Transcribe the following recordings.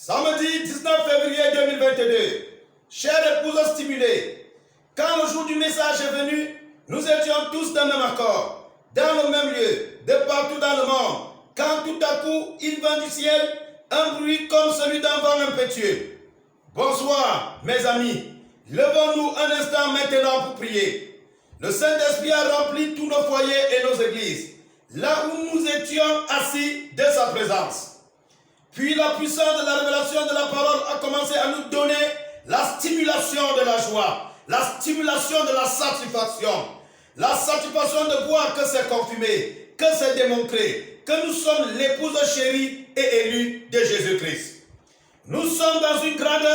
Samedi 19 février 2022, chère épouse stimulée, quand le jour du message est venu, nous étions tous d'un même accord, dans le même lieu, de partout dans le monde, quand tout à coup il vint du ciel un bruit comme celui d'un vent impétueux. Bonsoir mes amis, levons-nous un instant maintenant pour prier. Le Saint-Esprit a rempli tous nos foyers et nos églises, là où nous étions assis de sa présence. Puis la puissance de la révélation de la parole a commencé à nous donner la stimulation de la joie, la stimulation de la satisfaction de voir que c'est confirmé, que c'est démontré, que nous sommes l'épouse chérie et élue de Jésus-Christ. Nous sommes dans une grande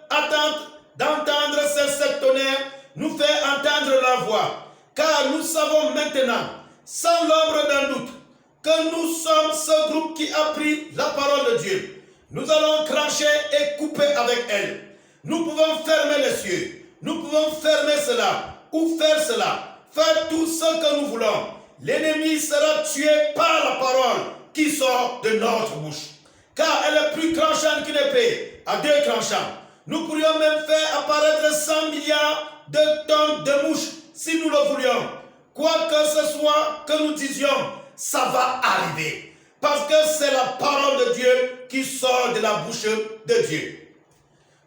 attente d'entendre ce septonnaire nous faire entendre la voix, car nous savons maintenant, sans l'ombre d'un doute, que nous sommes ce groupe qui a pris la parole de Dieu. Nous allons cracher et couper avec elle. Nous pouvons fermer les cieux. Nous pouvons fermer cela ou faire cela. Faire tout ce que nous voulons. L'ennemi sera tué par la parole qui sort de notre bouche. Car elle est plus tranchante qu'une épée à deux tranchants. Nous pourrions même faire apparaître 100 milliards de tonnes de mouches si nous le voulions. Quoi que ce soit que nous disions, ça va arriver. Parce que c'est la parole de Dieu qui sort de la bouche de Dieu.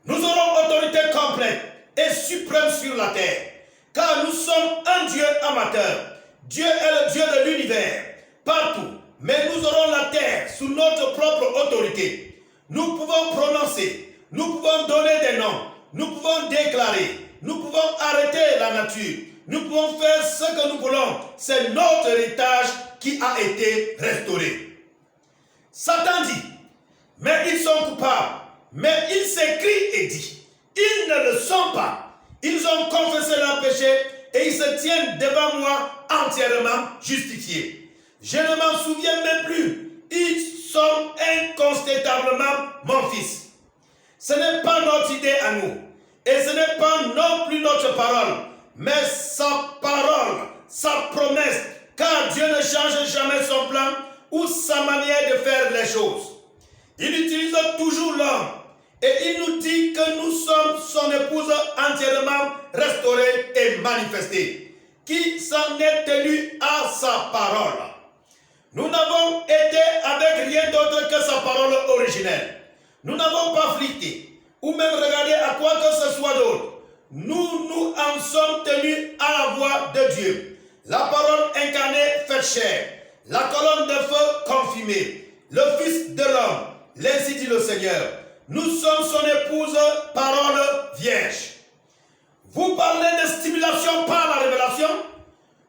Nous aurons autorité complète et suprême sur la terre. Car nous sommes un Dieu amateur. Dieu est le Dieu de l'univers. Partout. Mais nous aurons la terre sous notre propre autorité. Nous pouvons prononcer. Nous pouvons donner des noms. Nous pouvons déclarer. Nous pouvons arrêter la nature. Nous pouvons faire ce que nous voulons. C'est notre héritage qui a été restauré. Satan dit, mais ils sont coupables. Mais il s'écrit et dit, ils ne le sont pas. Ils ont confessé leur péché et ils se tiennent devant moi entièrement justifiés. Je ne m'en souviens même plus. Ils sont incontestablement mon fils. Ce n'est pas notre idée à nous. Et ce n'est pas non plus notre parole. Mais sa parole, sa promesse. Car Dieu ne change jamais son plan ou sa manière de faire les choses. Il utilise toujours l'homme. Et il nous dit que nous sommes son épouse entièrement restaurée et manifestée, qui s'en est tenu à sa parole. Nous n'avons été avec rien d'autre que sa parole originelle. Nous n'avons pas flirté ou même regardé à quoi que ce soit d'autre. Nous en sommes tenus à la voix de Dieu. La parole incarnée faite chair, la colonne de feu confirmée, le Fils de l'homme, l'ainsi dit le Seigneur. Nous sommes son épouse, parole vierge. Vous parlez de stimulation par la révélation,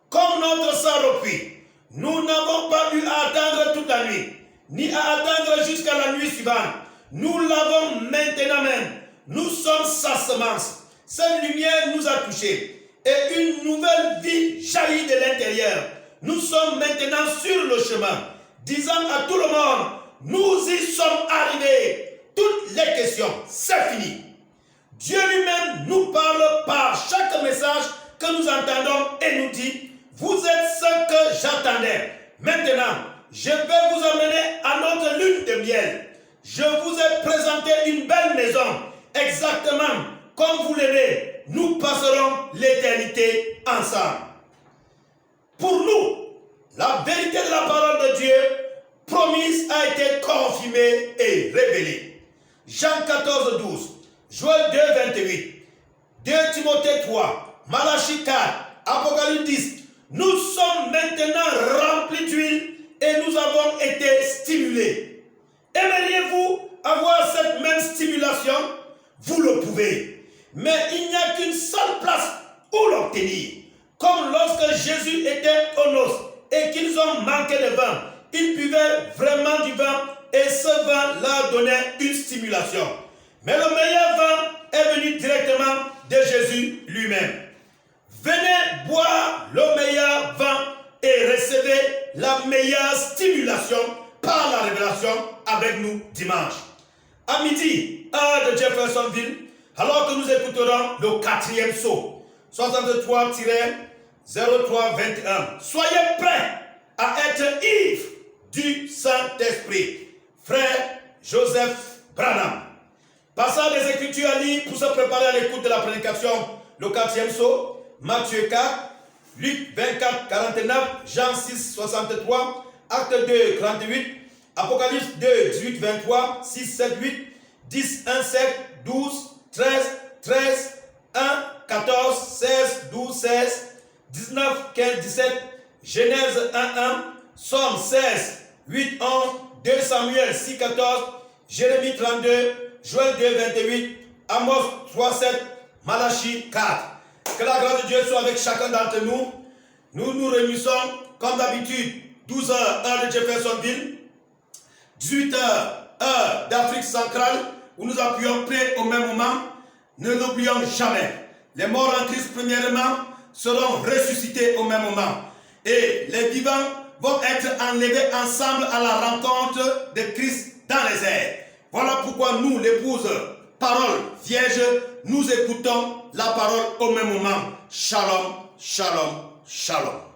comme notre sœur reprit. Nous n'avons pas eu à attendre toute la nuit, ni à attendre jusqu'à la nuit suivante. Nous l'avons maintenant même. Nous sommes sa semence. Cette lumière nous a touchés. Et une nouvelle vie jaillit de l'intérieur. Nous sommes maintenant sur le chemin, disant à tout le monde, nous y sommes arrivés. Toutes les questions, c'est fini. Dieu lui-même nous parle par chaque message que nous entendons et nous dit, vous êtes ce que j'attendais. Maintenant, je vais vous emmener à notre lune de miel. Je vous ai présenté une belle maison, exactement comme vous l'aimez. Nous passerons l'éternité ensemble. Pour nous, la vérité de la parole de Dieu promise a été confirmée et révélée. Jean 14, 12, Joël 2, 28, 2 Timothée 3, Malachie 4, Apocalypse 10. Nous sommes maintenant remplis d'huile et nous avons été stimulés. Aimeriez-vous avoir cette même stimulation? Vous le pouvez. Mais il n'y a qu'une seule place où l'obtenir. Comme lorsque Jésus était aux noces et qu'ils ont manqué de vin, ils buvaient vraiment du vin et ce vin leur donnait une stimulation. Mais le meilleur vin est venu directement de Jésus lui-même. Venez boire le meilleur vin et recevez la meilleure stimulation par la révélation avec nous dimanche. À midi, heure de Jeffersonville, alors que nous écouterons le 4e psaume, 63-03-21. Soyez prêts à être ivres du Saint-Esprit. Frère Joseph Branham. Passant des Écritures à lire pour se préparer à l'écoute de la prédication, le 4e psaume, Matthieu 4, Luc 24, 49, Jean 6, 63, Acte 2, 38, Apocalypse 2, 18, 23, 6, 7, 8, 10, 1, 7, 12, 13, 13, 1, 14, 16, 12, 16, 19, 15, 17, Genèse 1, 1, Somme 16, 8, 11, 2 Samuel 6, 14, Jérémie 32, Joël 2, 28, Amos 3, 7, Malachie 4. Que la grâce de Dieu soit avec chacun d'entre nous. Nous nous réunissons comme d'habitude 12h, heure de Jeffersonville, 18h, heure d'Afrique centrale, où nous appuyons près au même moment. Ne l'oublions jamais. Les morts en Christ, premièrement, seront ressuscités au même moment. Et les vivants vont être enlevés ensemble à la rencontre de Christ dans les airs. Voilà pourquoi nous, l'épouse, parole vierge, nous écoutons la parole au même moment. Shalom, shalom, shalom.